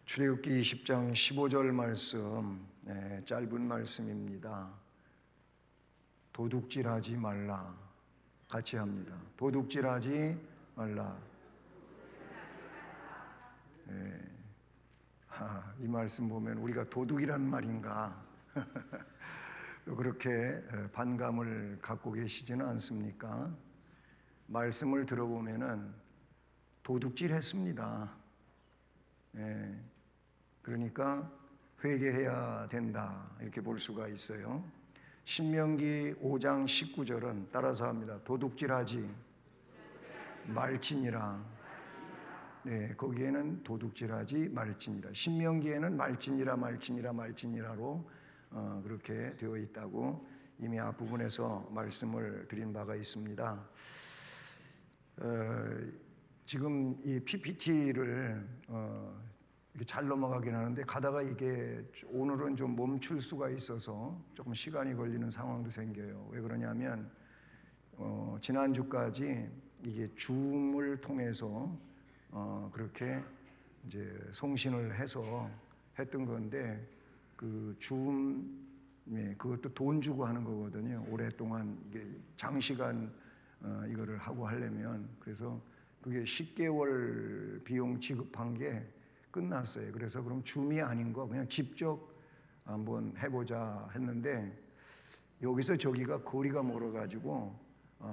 출애굽기 20장 15절 말씀, 짧은 말씀입니다. 도둑질하지 말라. 같이 합니다. 도둑질하지 말라. 이 말씀 보면 우리가 도둑이란 말인가 그렇게 반감을 갖고 계시지는 않습니까? 말씀을 들어보면은 도둑질했습니다. 그러니까 회개해야 된다 이렇게 볼 수가 있어요. 신명기 5장 19절은 따라서 합니다. 도둑질하지 말지니라. 거기에는 도둑질하지 말지니라. 신명기에는 말지니라로 그렇게 되어 있다고 이미 앞부분에서 말씀을 드린 바가 있습니다. 지금 이 PPT를 이렇게 잘 넘어가긴 하는데 가다가 이게 오늘은 좀 멈출 수가 있어서 조금 시간이 걸리는 상황도 생겨요. 왜 그러냐면 지난주까지 이게 줌을 통해서 그렇게 이제 송신을 해서 했던 건데 그 줌 그것도 돈 주고 하는 거거든요. 오랫동안 이게 장시간 이거를 하고 하려면 그래서 그게 10개월 비용 지급한 게 끝났어요. 그래서 그럼 줌이 아닌 거 그냥 직접 한번 해보자 했는데 여기서 저기가 거리가 멀어가지고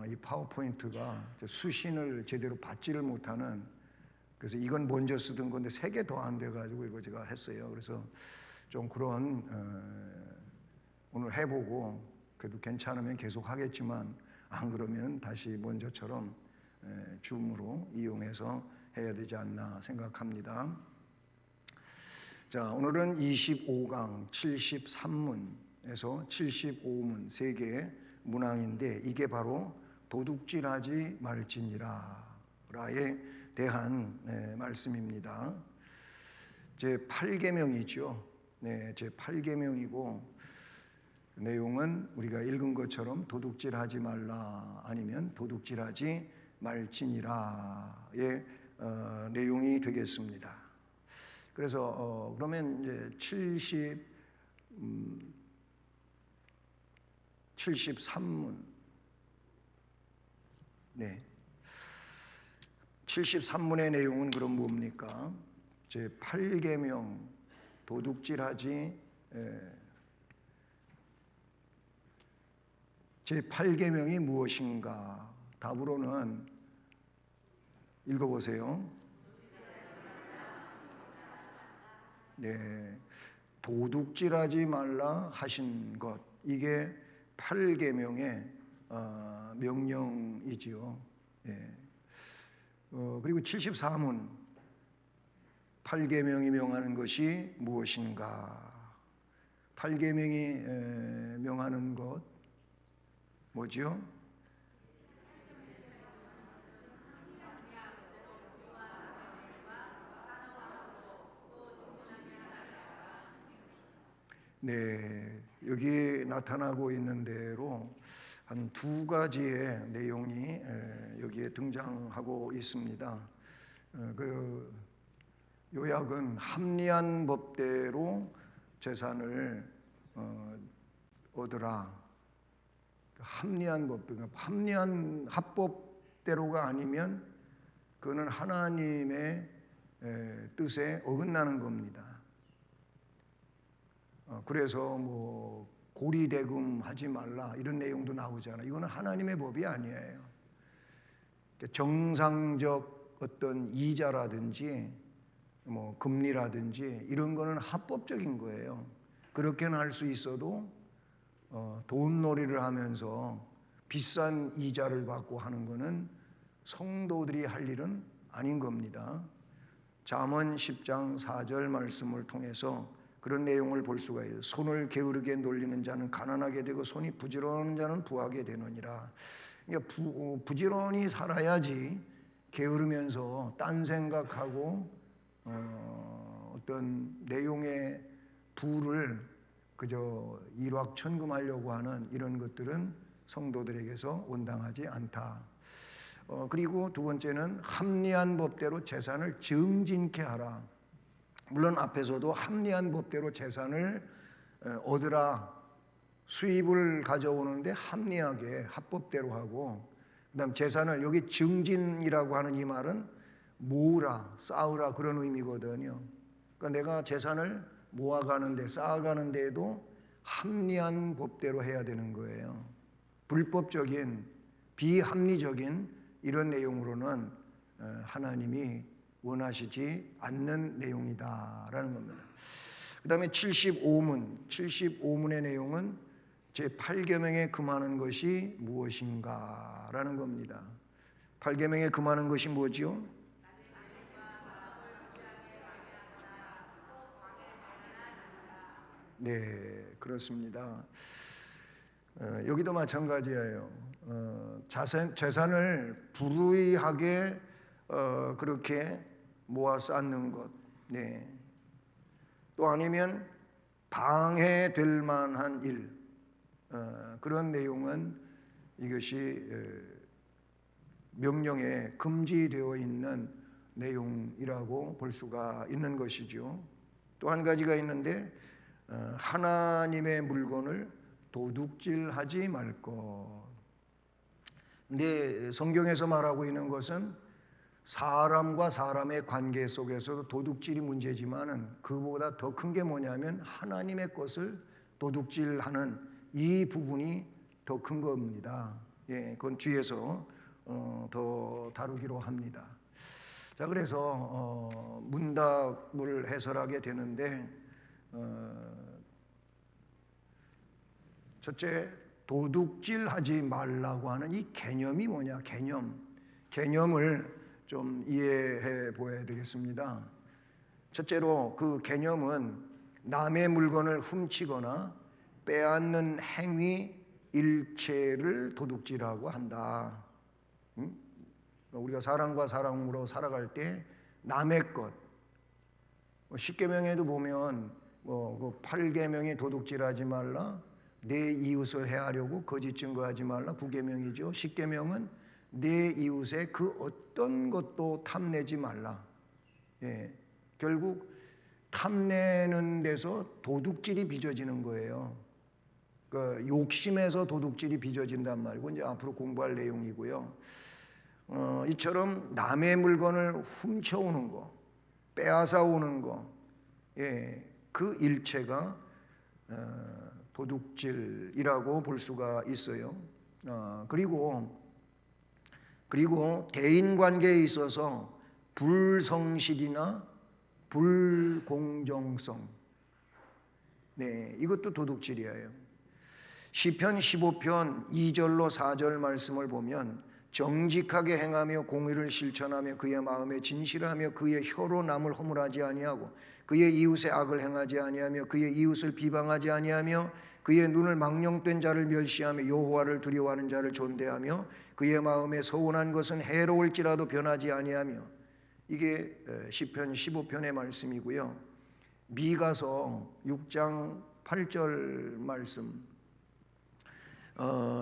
이 파워포인트가 수신을 제대로 받지를 못하는, 그래서 이건 먼저 쓰던 건데 3개 더 안 돼가지고 이거 제가 했어요. 그래서 좀 그런 오늘 해보고 그래도 괜찮으면 계속 하겠지만 안 그러면 다시 먼저처럼 줌으로 이용해서 해야 되지 않나 생각합니다. 자, 오늘은 25강 73문에서 75문 3개의 문항인데 이게 바로 도둑질하지 말지니라에 대한 말씀입니다. 제 8계명이죠. 제 8계명이고 내용은 우리가 읽은 것처럼 도둑질하지 말라 아니면 도둑질하지 말지니라의 내용이 되겠습니다. 그래서 그러면 이제 73문 73문의 내용은 그럼 뭡니까? 제 8계명 도둑질하지 제 8계명이 무엇인가? 답으로는 읽어보세요. 도둑질하지 말라 하신 것, 이게 8계명의 명령이지요. 그리고 74문 8계명이 명하는 것이 무엇인가? 8계명이 명하는 것 뭐지요? 여기 나타나고 있는 대로 한 2가지의 내용이 여기에 등장하고 있습니다. 그 요약은 합리한 법대로 재산을 얻으라. 합리한 법, 합리한 합법대로가 아니면 그거는 하나님의 뜻에 어긋나는 겁니다. 그래서 뭐 고리대금 하지 말라 이런 내용도 나오잖아요. 이거는 하나님의 법이 아니에요. 정상적 어떤 이자라든지 뭐 금리라든지 이런 거는 합법적인 거예요. 그렇게는 할 수 있어도 돈놀이를 하면서 비싼 이자를 받고 하는 거는 성도들이 할 일은 아닌 겁니다. 잠언 10장 4절 말씀을 통해서 그런 내용을 볼 수가 있어요. 손을 게으르게 놀리는 자는 가난하게 되고 손이 부지런한 자는 부하게 되느니라. 그러니까 부지런히 살아야지 게으르면서 딴 생각하고 어떤 내용의 부를 그저 일확천금하려고 하는 이런 것들은 성도들에게서 온당하지 않다. 그리고 두 번째는 합리한 법대로 재산을 정진케 하라. 물론 앞에서도 합리한 법대로 재산을 얻으라, 수입을 가져오는데 합리하게 합법대로 하고, 그다음 재산을, 여기 증진이라고 하는 이 말은 모으라, 쌓으라 그런 의미거든요. 그러니까 내가 재산을 모아가는데, 쌓아가는 데에도 합리한 법대로 해야 되는 거예요. 불법적인, 비합리적인 이런 내용으로는 하나님이 원하시지 않는 내용이다라는 겁니다. 그 다음에 75문의 내용은 제8계명에 금하는 것이 무엇인가라는 겁니다. 8계명에 금하는 것이 뭐지요? 네, 그렇습니다. 여기도 마찬가지예요. 재산을 불의하게 그렇게 모아 쌓는 것, 네. 또 아니면 방해될 만한 일, 그런 내용은 이것이 명령에 금지되어 있는 내용이라고 볼 수가 있는 것이죠. 또 한 가지가 있는데, 하나님의 물건을 도둑질하지 말 것. 근데 성경에서 말하고 있는 것은 사람과 사람의 관계 속에서도 도둑질이 문제지만은 그보다 더 큰 게 뭐냐면 하나님의 것을 도둑질하는 이 부분이 더 큰 겁니다. 예, 그건 뒤에서 더 다루기로 합니다. 자, 그래서 문답을 해설하게 되는데, 첫째, 도둑질하지 말라고 하는 이 개념이 뭐냐? 개념을 좀 이해해 보아야 되겠습니다. 첫째로 그 개념은 남의 물건을 훔치거나 빼앗는 행위 일체를 도둑질하고 한다. 우리가 사람과 사람으로 살아갈 때 남의 것, 10계명에도 보면 그 8계명이 도둑질하지 말라, 내 이웃을 해하려고 거짓 증거하지 말라, 9계명이죠. 10계명은 내 이웃의 그 어떤 것도 탐내지 말라. 예, 결국 탐내는 데서 도둑질이 빚어지는 거예요. 그 욕심에서 도둑질이 빚어진단 말이고, 이제 앞으로 공부할 내용이고요. 이처럼 남의 물건을 훔쳐오는 거, 빼앗아 오는 거, 예, 그 일체가 도둑질이라고 볼 수가 있어요. 그리고 대인 관계에 있어서 불성실이나 불공정성, 네, 이것도 도둑질이에요. 시편 15편 2절로 4절 말씀을 보면 정직하게 행하며 공의를 실천하며 그의 마음에 진실하며 그의 혀로 남을 허물하지 아니하고 그의 이웃의 악을 행하지 아니하며 그의 이웃을 비방하지 아니하며 그의 눈을 망령된 자를 멸시하며 여호와를 두려워하는 자를 존대하며 그의 마음에 서운한 것은 해로울지라도 변하지 아니하며, 이게 시편 15편의 말씀이고요. 미가서 6장 8절 말씀,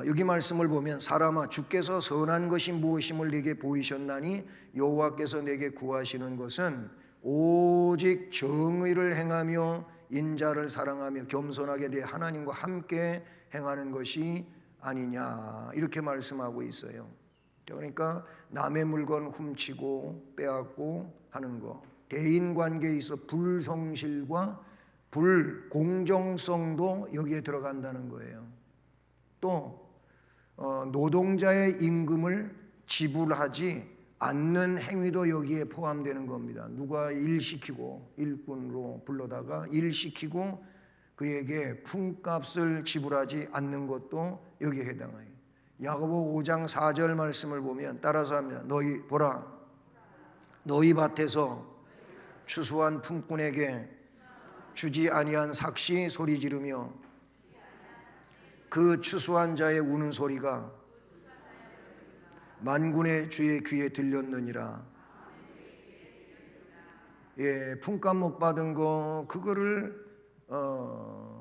여기 말씀을 보면 사람아 주께서 선한 것이 무엇임을 네게 보이셨나니 여호와께서 네게 구하시는 것은 오직 정의를 행하며 인자를 사랑하며 겸손하게 네 하나님과 함께 행하는 것이 아니냐, 이렇게 말씀하고 있어요. 그러니까 남의 물건 훔치고 빼앗고 하는 거, 대인관계에 있어 불성실과 불공정성도 여기에 들어간다는 거예요. 또 노동자의 임금을 지불하지 않는 행위도 여기에 포함되는 겁니다. 누가 일시키고, 일꾼으로 불러다가 일시키고 그에게 품값을 지불하지 않는 것도 여기에 해당해요. 야고보 5장 4절 말씀을 보면 따라서 합니다. 너희 보라, 너희 밭에서 추수한 품꾼에게 주지 아니한 삭시 소리 지르며 그 추수한 자의 우는 소리가 만군의 주의 귀에 들렸느니라. 예, 품값 못 받은 거 그거를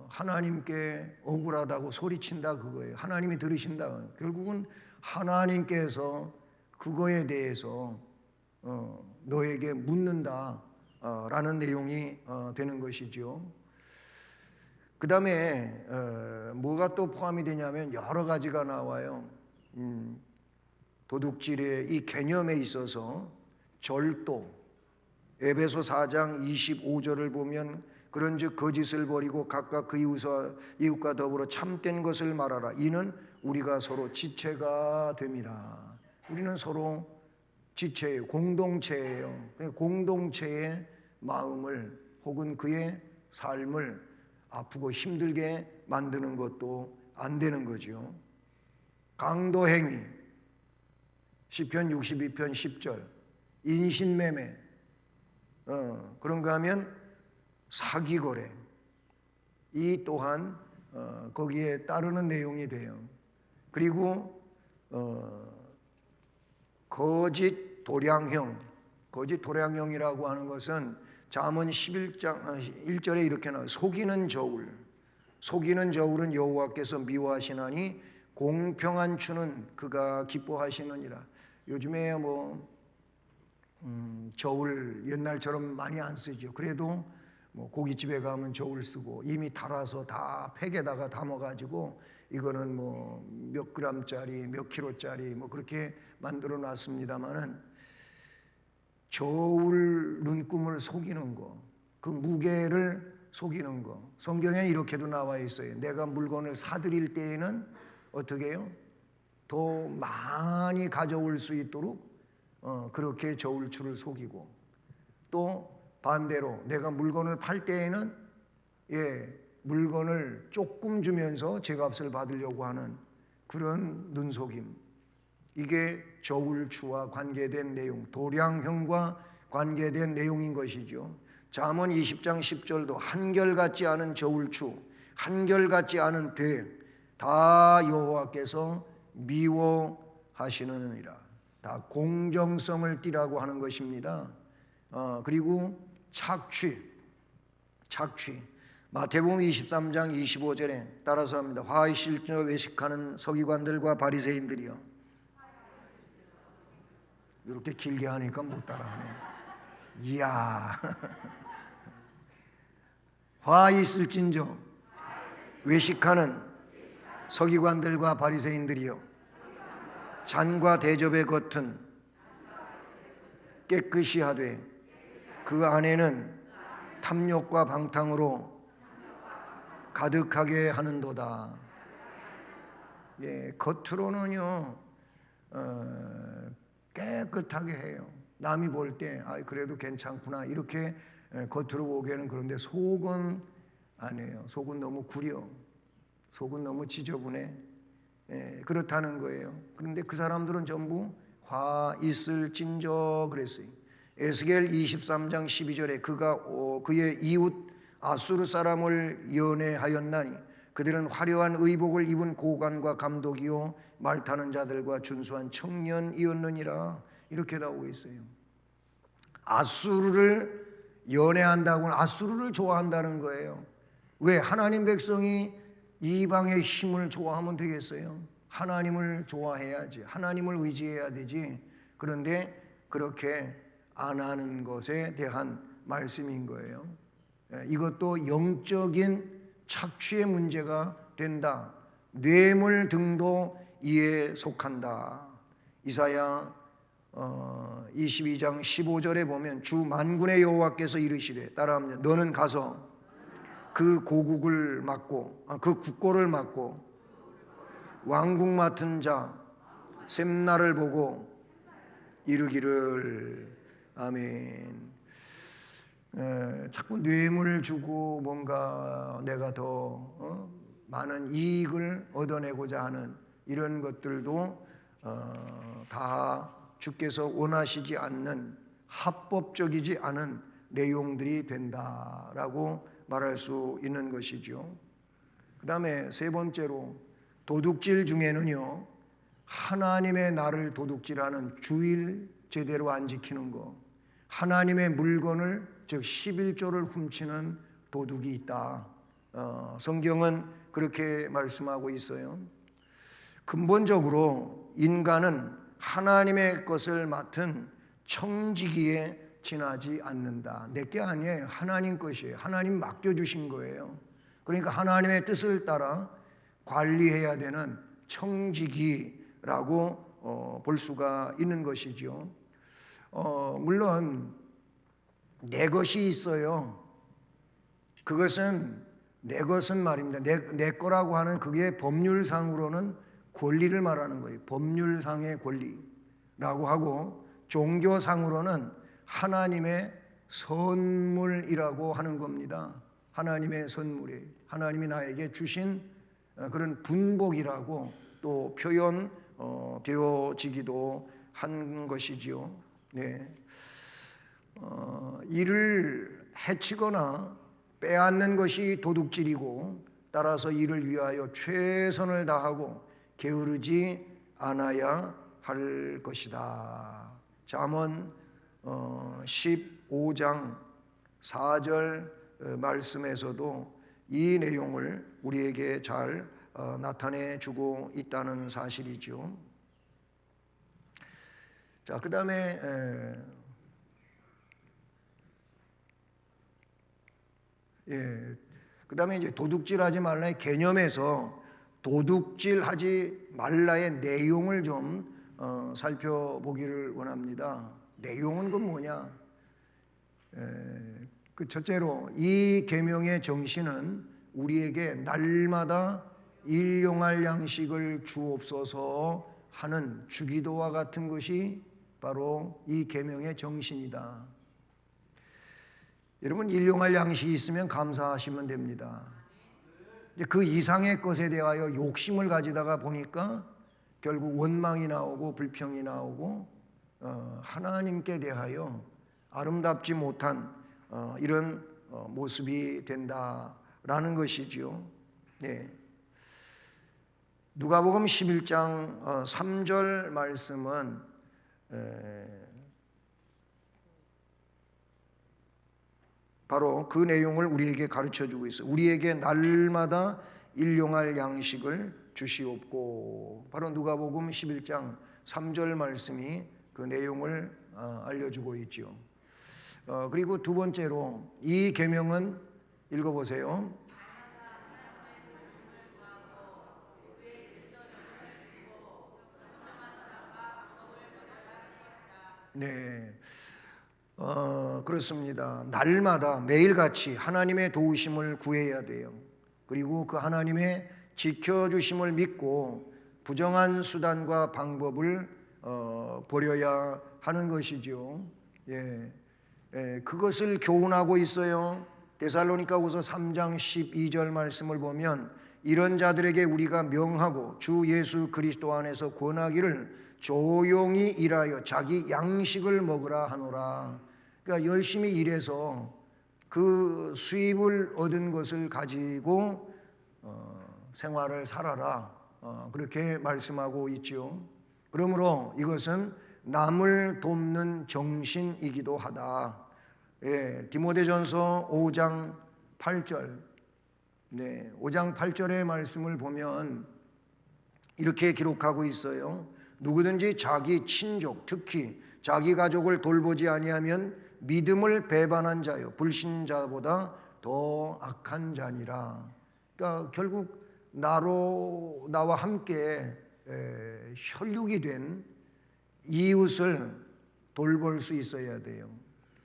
하나님께 억울하다고 소리친다 그거예요. 하나님이 들으신다. 결국은 하나님께서 그거에 대해서 너에게 묻는다. 라는 내용이 되는 것이죠. 그 다음에 뭐가 또 포함이 되냐면 여러 가지가 나와요. 도둑질의 이 개념에 있어서 절도, 에베소 4장 25절을 보면 그런즉 거짓을 버리고 각각 그 이웃과 더불어 참된 것을 말하라. 이는 우리가 서로 지체가 됨이라. 우리는 서로 지체예요. 공동체예요. 공동체의 마음을 혹은 그의 삶을 아프고 힘들게 만드는 것도 안 되는 거죠. 강도행위, 시편 62편 10절, 인신매매, 그런가 하면 사기거래, 이 또한 거기에 따르는 내용이 돼요. 그리고 거짓 도량형이라고 하는 것은 잠언 11장 1절에 이렇게 나와요. 속이는 저울은 여호와께서 미워하시나니 공평한 추는 그가 기뻐하시느니라. 요즘에 저울 옛날처럼 많이 안 쓰죠. 그래도 고깃집에 가면 저울 쓰고 이미 달아서 다 팩에다가 담아가지고 이거는 몇 그램짜리 몇 킬로짜리 그렇게 만들어 놨습니다만은 저울 눈금을 속이는 거, 그 무게를 속이는 거, 성경에 이렇게도 나와 있어요. 내가 물건을 사들일 때에는 어떻게 해요? 더 많이 가져올 수 있도록 그렇게 저울추를 속이고, 또 반대로 내가 물건을 팔 때에는 물건을 조금 주면서 제값을 받으려고 하는 그런 눈속임, 이게 저울추와 관계된 내용, 도량형과 관계된 내용인 것이죠. 잠언 20장 10절도 한결같지 않은 저울추, 한결같지 않은 다 여호와께서 미워하시느니라. 다 공정성을 띠라고 하는 것입니다. 그리고 착취, 마태복음 23장 25절에 따라서 합니다. 화의 실저 외식하는 서기관들과 바리새인들이여. 이렇게 길게 하니까 못 따라하네. 이야. 화 있을진저 외식하는 서기관들과 바리새인들이여, 잔과 대접의 겉은 깨끗이 하되 그 안에는 탐욕과 방탕으로 가득하게 하는도다. 겉으로는요 깨끗하게 해요. 남이 볼 때 그래도 괜찮구나 이렇게 겉으로 보기에는. 그런데 속은 아니에요. 속은 너무 구려, 속은 너무 지저분해. 그렇다는 거예요. 그런데 그 사람들은 전부 화 있을진저 그랬어요. 에스겔 23장 12절에 그가 그의 이웃 아수르 사람을 연애하였나니 그들은 화려한 의복을 입은 고관과 감독이요 말 타는 자들과 준수한 청년이었느니라. 이렇게 나오고 있어요. 아수르를 연애한다고는 아수르를 좋아한다는 거예요. 왜? 하나님 백성이 이방의 힘을 좋아하면 되겠어요? 하나님을 좋아해야지, 하나님을 의지해야 되지. 그런데 그렇게 안 하는 것에 대한 말씀인 거예요. 이것도 영적인 착취의 문제가 된다. 뇌물 등도 이에 속한다. 이사야 22장 15절에 보면 주 만군의 여호와께서 이르시되, 따라합니다. 너는 가서 그 고국을 맡고 그 국고를 맡고 왕국 맡은 자 셈나를 보고 이르기를. 아멘. 자꾸 뇌물을 주고 뭔가 내가 더 많은 이익을 얻어내고자 하는 이런 것들도 다 주께서 원하시지 않는 합법적이지 않은 내용들이 된다라고 말할 수 있는 것이죠. 그 다음에 세 번째로 도둑질 중에는요, 하나님의 날을 도둑질하는 주일 제대로 안 지키는 거, 하나님의 물건을 즉 11조를 훔치는 도둑이 있다. 성경은 그렇게 말씀하고 있어요. 근본적으로 인간은 하나님의 것을 맡은 청지기에 지나지 않는다. 내게 아니에요. 하나님 것이에요. 하나님 맡겨주신 거예요. 그러니까 하나님의 뜻을 따라 관리해야 되는 청지기라고 볼 수가 있는 것이죠. 물론 내 것이 있어요. 그것은 내 것은 말입니다. 내 거라고 하는 그게 법률상으로는 권리를 말하는 거예요. 법률상의 권리라고 하고 종교상으로는 하나님의 선물이라고 하는 겁니다. 하나님의 선물이 하나님이 나에게 주신 그런 분복이라고 또 표현되어지기도 한 것이지요. 네. 이를 해치거나 빼앗는 것이 도둑질이고 따라서 이를 위하여 최선을 다하고 게으르지 않아야 할 것이다. 잠언 15장 4절 말씀에서도 이 내용을 우리에게 잘 나타내 주고 있다는 사실이죠. 자, 그 다음에 이제 도둑질하지 말라의 개념에서 도둑질하지 말라의 내용을 좀 살펴보기를 원합니다. 내용은 그 뭐냐? 그 첫째로 이 계명의 정신은 우리에게 날마다 일용할 양식을 주옵소서 하는 주기도와 같은 것이 바로 이 계명의 정신이다. 여러분, 일용할 양식이 있으면 감사하시면 됩니다. 그 이상의 것에 대하여 욕심을 가지다가 보니까 결국 원망이 나오고 불평이 나오고 하나님께 대하여 아름답지 못한 이런 모습이 된다라는 것이지요. 네. 누가복음 11장 3절 말씀은 바로 그 내용을 우리에게 가르쳐주고 있어요. 우리에게 날마다 일용할 양식을 주시옵고, 바로 누가복음 11장 3절 말씀이 그 내용을 알려주고 있죠. 그리고 두 번째로 이 계명은 읽어보세요. 네, 그렇습니다. 날마다 매일같이 하나님의 도우심을 구해야 돼요. 그리고 그 하나님의 지켜주심을 믿고 부정한 수단과 방법을 버려야 하는 것이죠. 그것을 교훈하고 있어요. 데살로니가후서 3장 12절 말씀을 보면 이런 자들에게 우리가 명하고 주 예수 그리스도 안에서 권하기를 조용히 일하여 자기 양식을 먹으라 하노라. 그러니까 열심히 일해서 그 수입을 얻은 것을 가지고 생활을 살아라, 그렇게 말씀하고 있죠. 그러므로 이것은 남을 돕는 정신이기도 하다. 디모데전서 5장 8절, 5장 8절의 말씀을 보면 이렇게 기록하고 있어요. 누구든지 자기 친족, 특히 자기 가족을 돌보지 아니하면 믿음을 배반한 자요 불신자보다 더 악한 자니라. 그러니까 결국 나와 함께 혈육이 된 이웃을 돌볼 수 있어야 돼요.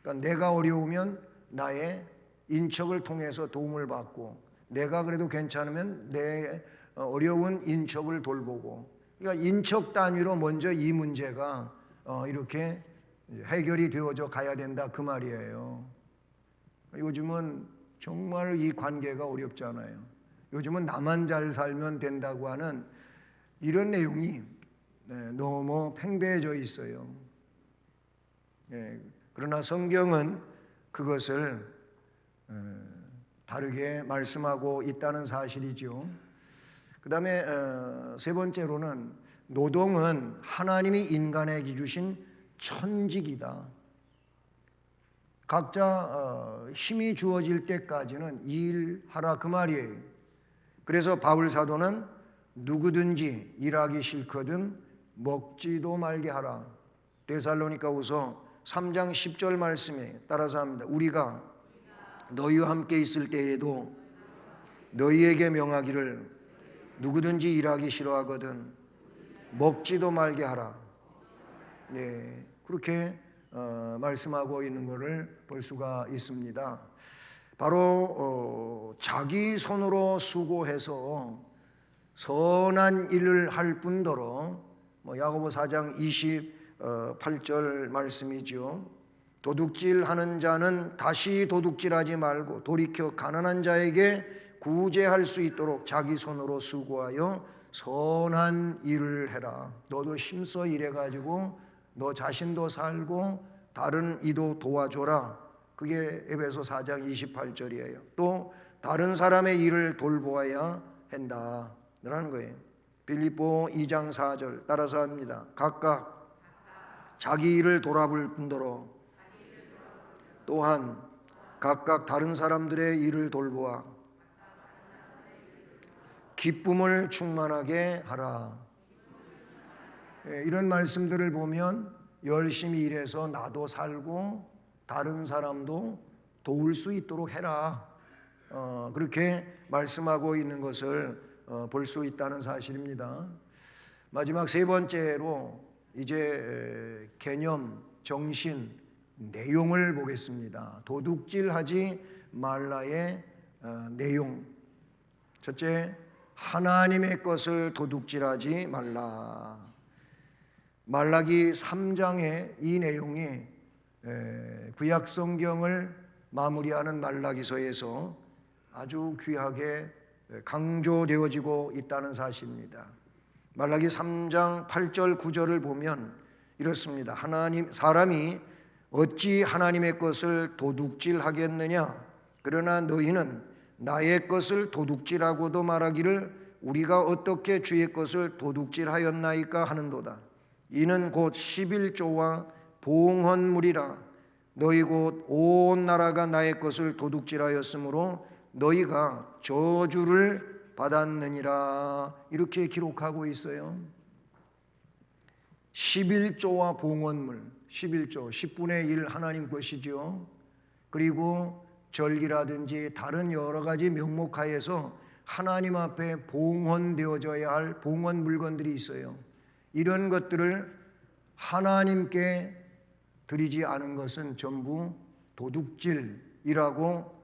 그러니까 내가 어려우면 나의 인척을 통해서 도움을 받고, 내가 그래도 괜찮으면 내 어려운 인척을 돌보고, 그러니까 인척 단위로 먼저 이 문제가 이렇게 해결이 되어져 가야 된다, 그 말이에요. 요즘은 정말 이 관계가 어렵잖아요. 요즘은 나만 잘 살면 된다고 하는 이런 내용이 너무 팽배해져 있어요. 그러나 성경은 그것을 다르게 말씀하고 있다는 사실이죠. 그 다음에 세 번째로는 노동은 하나님이 인간에게 주신 천직이다. 각자 힘이 주어질 때까지는 일하라, 그 말이에요. 그래서 바울 사도는 누구든지 일하기 싫거든 먹지도 말게 하라. 데살로니가후서 3장 10절 말씀에 따라서 합니다. 우리가 너희와 함께 있을 때에도 너희에게 명하기를 누구든지 일하기 싫어하거든 먹지도 말게 하라. 네, 그렇게 말씀하고 있는 것을 볼 수가 있습니다. 바로 자기 손으로 수고해서 선한 일을 할 뿐더러 야고보 4장 28절 말씀이죠. 도둑질하는 자는 다시 도둑질하지 말고 돌이켜 가난한 자에게 구제할 수 있도록 자기 손으로 수고하여 선한 일을 해라. 너도 힘써 일해가지고 너 자신도 살고 다른 이도 도와줘라. 그게 에베소 4장 28절이에요. 또 다른 사람의 일을 돌보아야 한다 라는 거예요. 빌립보 2장 4절 따라서 합니다. 각각 자기 일을 돌아볼 뿐더러 또한 각각 다른 사람들의 일을 돌보아 기쁨을 충만하게 하라. 이런 말씀들을 보면 열심히 일해서 나도 살고 다른 사람도 도울 수 있도록 해라. 그렇게 말씀하고 있는 것을 볼 수 있다는 사실입니다. 마지막 세 번째로 이제 개념, 정신, 내용을 보겠습니다. 도둑질하지 말라의 내용. 첫째, 하나님의 것을 도둑질하지 말라. 말라기 3장의 이 내용이 구약 성경을 마무리하는 말라기서에서 아주 귀하게 강조되어지고 있다는 사실입니다. 말라기 3장 8절 9절을 보면 이렇습니다. 사람이 어찌 하나님의 것을 도둑질하겠느냐? 그러나 너희는 나의 것을 도둑질하고도 말하기를 우리가 어떻게 주의 것을 도둑질하였나이까 하는도다. 이는 곧 11조와 봉헌물이라. 너희 곧 온 나라가 나의 것을 도둑질하였으므로 너희가 저주를 받았느니라. 이렇게 기록하고 있어요. 11조와 봉헌물, 11조 10분의 1 하나님 것이죠. 그리고 절기라든지 다른 여러 가지 명목하에서 하나님 앞에 봉헌되어져야 할 봉헌 물건들이 있어요. 이런 것들을 하나님께 드리지 않은 것은 전부 도둑질이라고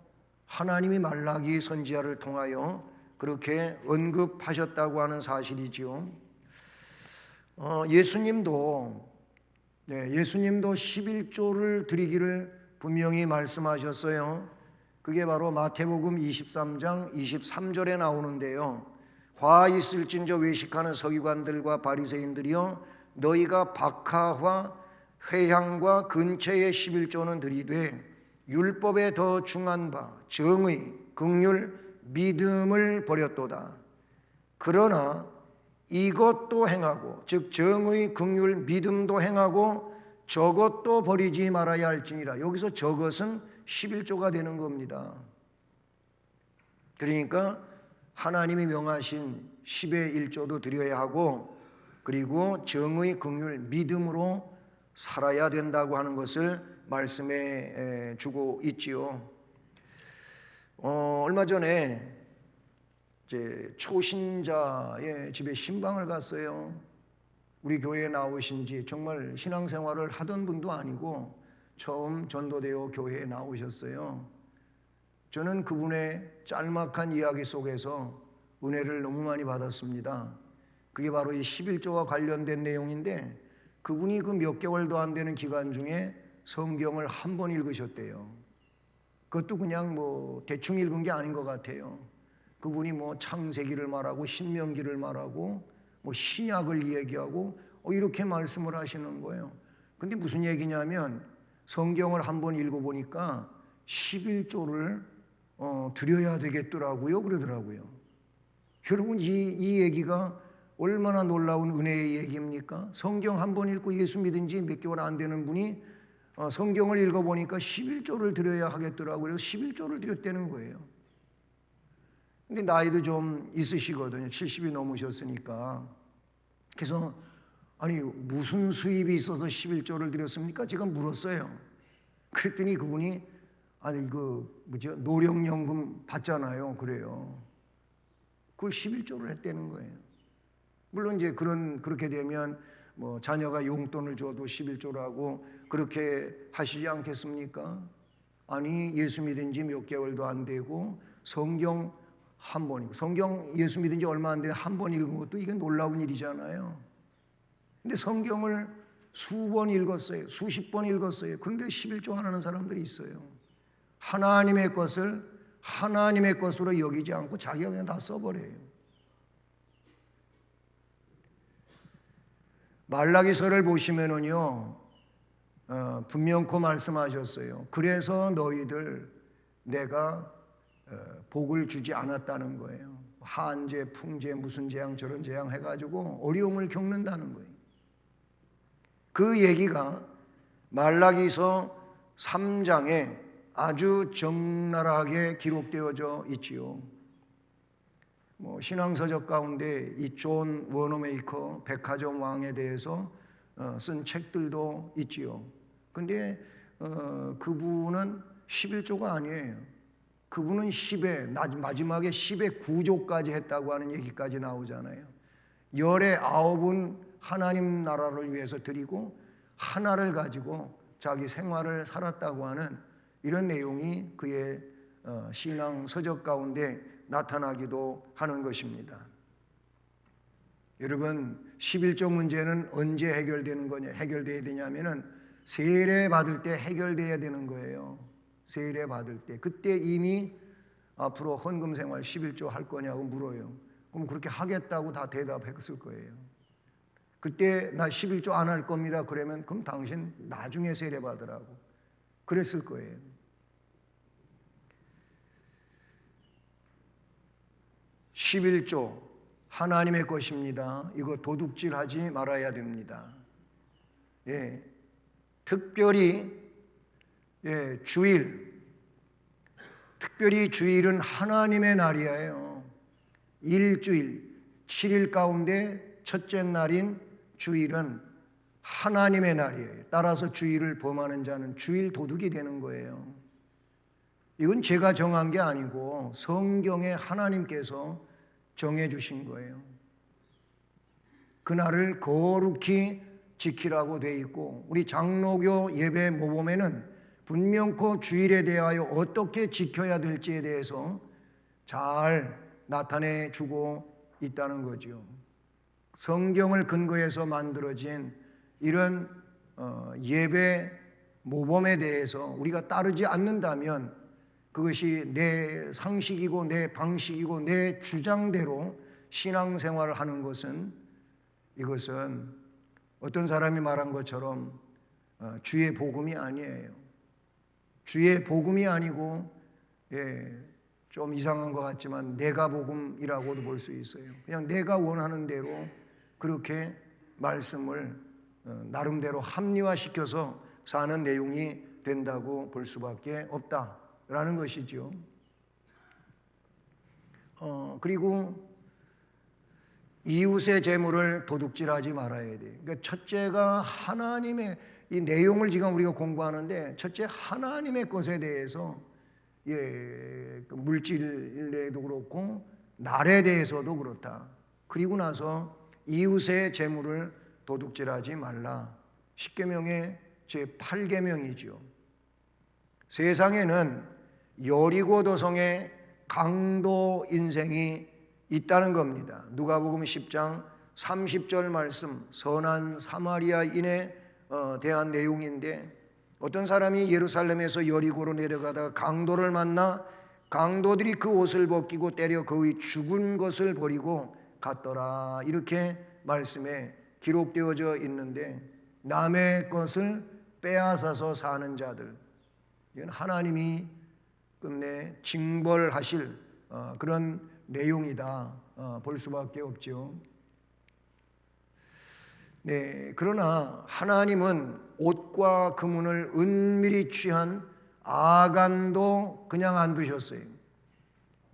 하나님이 말라기 선지자를 통하여 그렇게 언급하셨다고 하는 사실이지요. 예수님도 11조를 드리기를 분명히 말씀하셨어요. 그게 바로 마태복음 23장 23절에 나오는데요. 화 있을진저 외식하는 서기관들과 바리새인들이여 너희가 박하와 회향과 근처의 11조는 드리되 율법에 더 중한 바 정의, 긍휼, 믿음을 버렸도다. 그러나 이것도 행하고 즉 정의, 긍휼, 믿음도 행하고 저것도 버리지 말아야 할지니라. 여기서 저것은 11조가 되는 겁니다. 그러니까 하나님이 명하신 10의 1조도 드려야 하고 그리고 정의, 긍휼, 믿음으로 살아야 된다고 하는 것을 말씀해 주고 있지요. 얼마 전에 이제 초신자의 집에 신방을 갔어요. 우리 교회에 나오신 지 정말 신앙생활을 하던 분도 아니고 처음 전도되어 교회에 나오셨어요. 저는 그분의 짤막한 이야기 속에서 은혜를 너무 많이 받았습니다. 그게 바로 이 11조와 관련된 내용인데 그분이 그 몇 개월도 안 되는 기간 중에 성경을 한 번 읽으셨대요. 그것도 그냥 대충 읽은 게 아닌 것 같아요. 그분이 창세기를 말하고 신명기를 말하고 신약을 얘기하고 이렇게 말씀을 하시는 거예요. 근데 무슨 얘기냐면 성경을 한 번 읽어보니까 11조를 드려야 되겠더라고요. 그러더라고요. 여러분 이 얘기가 얼마나 놀라운 은혜의 얘기입니까? 성경 한 번 읽고 예수 믿은 지 몇 개월 안 되는 분이 성경을 읽어보니까 11조를 드려야 하겠더라고요. 그래서 11조를 드렸다는 거예요. 근데 나이도 좀 있으시거든요. 70이 넘으셨으니까. 그래서 아니 무슨 수입이 있어서 11조를 드렸습니까? 제가 물었어요. 그랬더니 그분이 아니 노령연금 받잖아요. 그래요. 그걸 11조를 했다는 거예요. 물론 이제 그렇게 되면 뭐 자녀가 용돈을 줘도 11조라고 그렇게 하시지 않겠습니까? 아니 예수 믿은 지 몇 개월도 안 되고 성경 한 번이고, 성경 예수 믿은 지 얼마 안 되는 한 번 읽은 것도 이게 놀라운 일이잖아요. 근데 성경을 수번 읽었어요. 수십 번 읽었어요. 그런데 11조 안 하는 사람들이 있어요. 하나님의 것을 하나님의 것으로 여기지 않고 자기가 그냥 다 써버려요. 말라기서를 보시면은요, 분명코 말씀하셨어요. 그래서 너희들 내가 복을 주지 않았다는 거예요. 한재, 풍재, 무슨 재앙 저런 재앙 해가지고 어려움을 겪는다는 거예요. 그 얘기가 말라기서 3장에 아주 적나라하게 기록되어져 있지요. 뭐 신앙서적 가운데 이 존 워너메이커 백화점 왕에 대해서 쓴 책들도 있지요. 근데 그분은 11조가 아니에요. 그분은 10에 마지막에 10의 9조까지 했다고 하는 얘기까지 나오잖아요. 열의 9은 하나님 나라를 위해서 드리고 하나를 가지고 자기 생활을 살았다고 하는 이런 내용이 그의 신앙 서적 가운데 나타나기도 하는 것입니다. 여러분, 11조 문제는 언제 해결돼야 되냐면은 세례 받을 때 해결돼야 되는 거예요. 세례 받을 때. 그때 이미 앞으로 헌금 생활 11조 할 거냐고 물어요. 그럼 그렇게 하겠다고 다 대답했을 거예요. 그때 나 11조 안 할 겁니다. 그러면 그럼 당신 나중에 세례 받으라고 그랬을 거예요. (11조) 하나님의 것입니다. 이거 도둑질하지 말아야 됩니다. 예, 특별히 주일, 특별히 주일은 하나님의 날이에요. 일주일 7일 가운데 첫째 날인 주일은 하나님의 날이에요. 따라서 주일을 범하는 자는 주일 도둑이 되는 거예요. 이건 제가 정한 게 아니고 성경에 하나님께서 정해 주신 거예요. 그날을 거룩히 지키라고 돼 있고, 우리 장로교 예배 모범에는 분명코 주일에 대하여 어떻게 지켜야 될지에 대해서 잘 나타내 주고 있다는 거죠. 성경을 근거해서 만들어진 이런 예배 모범에 대해서 우리가 따르지 않는다면 그것이 내 상식이고 내 방식이고 내 주장대로 신앙생활을 하는 것은, 이것은 어떤 사람이 말한 것처럼 주의 복음이 아니에요. 주의 복음이 아니고 좀 이상한 것 같지만 내가 복음이라고도 볼 수 있어요. 그냥 내가 원하는 대로 그렇게 말씀을 나름대로 합리화시켜서 사는 내용이 된다고 볼 수밖에 없다라는 것이죠. 그리고 이웃의 재물을 도둑질하지 말아야 돼요. 그러니까 첫째가 하나님의, 이 내용을 지금 우리가 공부하는데 첫째 하나님의 것에 대해서 그 물질에도 그렇고 날에 대해서도 그렇다. 그리고 나서 이웃의 재물을 도둑질하지 말라. 십계명의 제8계명이죠. 세상에는 여리고 도성의 강도 인생이 있다는 겁니다. 누가복음 10장 30절 말씀, 선한 사마리아인에 대한 내용인데, 어떤 사람이 예루살렘에서 여리고로 내려가다가 강도를 만나 강도들이 그 옷을 벗기고 때려 그의 죽은 것을 버리고 갔더라. 이렇게 말씀에 기록되어져 있는데, 남의 것을 빼앗아서 사는 자들, 이건 하나님이 끝내 징벌하실 그런 내용이다 볼 수밖에 없죠. 네, 그러나 하나님은 옷과 금은을 은밀히 취한 아간도 그냥 안 두셨어요.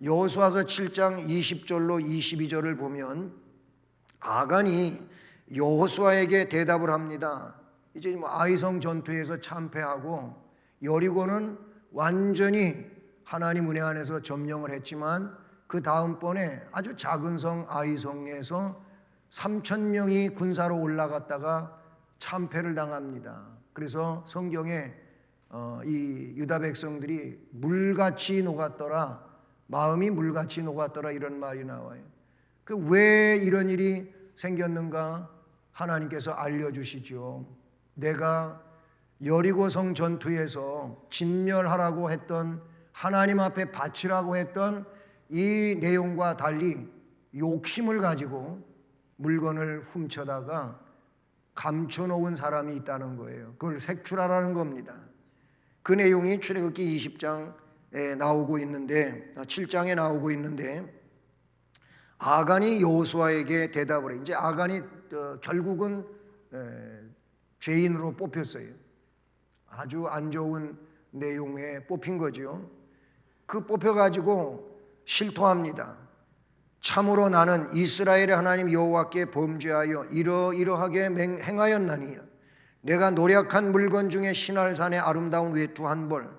여호수아서 7장 20절로 22절을 보면 아간이 여호수아에게 대답을 합니다. 이제 뭐 아이성 전투에서 참패하고 여리고는 완전히 하나님 은혜 안에서 점령을 했지만 그 다음번에 아주 작은 성 아이성에서 3,000명이 군사로 올라갔다가 참패를 당합니다. 그래서 성경에 이 유다 백성들이 물같이 녹았더라, 마음이 물같이 녹았더라 이런 말이 나와요. 그 왜 이런 일이 생겼는가? 하나님께서 알려주시죠. 내가 여리고성 전투에서 진멸하라고 했던, 하나님 앞에 바치라고 했던 이 내용과 달리 욕심을 가지고 물건을 훔쳐다가 감춰놓은 사람이 있다는 거예요. 그걸 색출하라는 겁니다. 그 내용이 출애굽기 20장에 나오고 있는데, 7장에 나오고 있는데, 아간이 여호수아에게 대답을 해. 이제 아간이 결국은 죄인으로 뽑혔어요. 아주 안 좋은 내용에 뽑힌 거죠. 그 뽑혀가지고 실토합니다. 참으로 나는 이스라엘의 하나님 여호와께 범죄하여 이러이러하게 행하였나니 내가 노력한 물건 중에 신할산의 아름다운 외투 한 벌,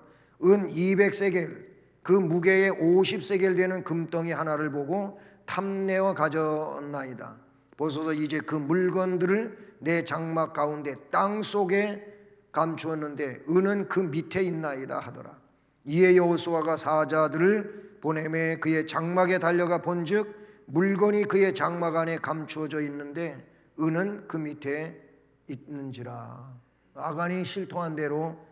은 200세겔, 그 무게에 50세겔 되는 금덩이 하나를 보고 탐내어 가져나이다. 보소서 이제 그 물건들을 내 장막 가운데 땅 속에 감추었는데 은은 그 밑에 있나이다 하더라. 이에 여호수아가 사자들을 보내매 그의 장막에 달려가 본즉 물건이 그의 장막 안에 감추어져 있는데 은은 그 밑에 있는지라. 아간이 실토한 대로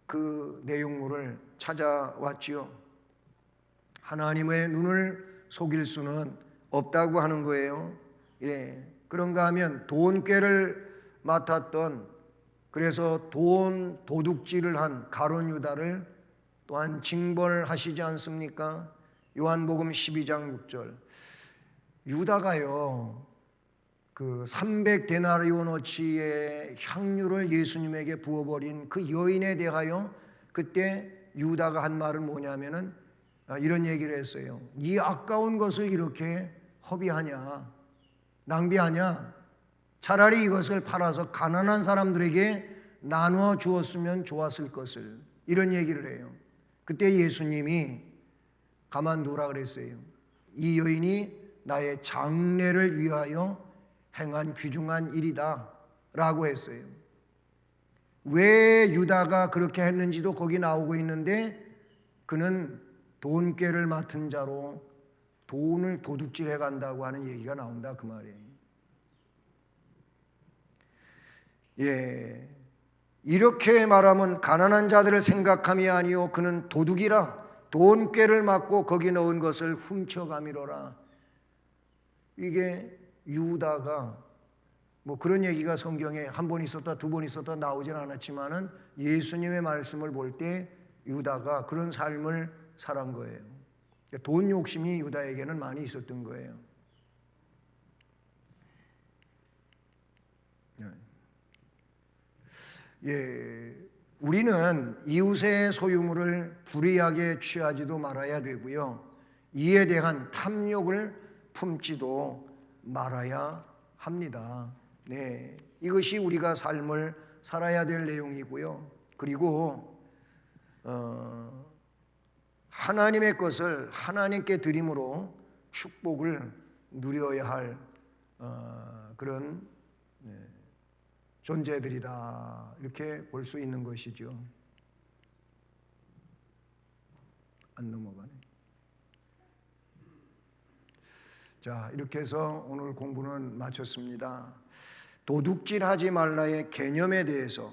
그 내용물을 찾아왔지요. 하나님의 눈을 속일 수는 없다고 하는 거예요. 그런가 하면 돈꾀를 맡았던, 그래서 도둑질을 한 가룟 유다를 또한 징벌하시지 않습니까? 요한복음 12장 6절. 유다가요, 그 300데나리오너치의 향유를 예수님에게 부어버린 그 여인에 대하여 그때 유다가 한 말은 뭐냐면은 이런 얘기를 했어요. 이 아까운 것을 이렇게 허비하냐, 낭비하냐, 차라리 이것을 팔아서 가난한 사람들에게 나누어 주었으면 좋았을 것을, 이런 얘기를 해요. 그때 예수님이 가만두라 그랬어요. 이 여인이 나의 장래를 위하여 행한 귀중한 일이다 라고 했어요. 왜 유다가 그렇게 했는지도 거기 나오고 있는데, 그는 돈꾀를 맡은 자로 돈을 도둑질해 간다고 하는 얘기가 나온다 그 말이에요. 이렇게 말하면 가난한 자들을 생각함이 아니요 그는 도둑이라, 돈꾀를 맡고 거기 넣은 것을 훔쳐가미로라. 이게 유다가 뭐 그런 얘기가 성경에 한 번 있었다 두 번 있었다 나오진 않았지만은 예수님의 말씀을 볼 때 유다가 그런 삶을 살한 거예요. 돈 욕심이 유다에게는 많이 있었던 거예요. 우리는 이웃의 소유물을 불이하게 취하지도 말아야 되고요, 이에 대한 탐욕을 품지도 말아야 합니다. 이것이 우리가 삶을 살아야 될 내용이고요. 그리고 하나님의 것을 하나님께 드림으로 축복을 누려야 할 그런 존재들이다, 이렇게 볼 수 있는 것이죠. 안 넘어가네. 자, 이렇게 해서 오늘 공부는 마쳤습니다. 도둑질하지 말라의 개념에 대해서,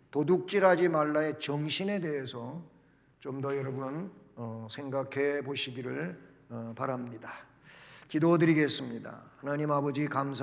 도둑질하지 말라의 정신에 대해서 좀 더 여러분 생각해 보시기를 바랍니다. 기도드리겠습니다. 하나님 아버지 감사합니다.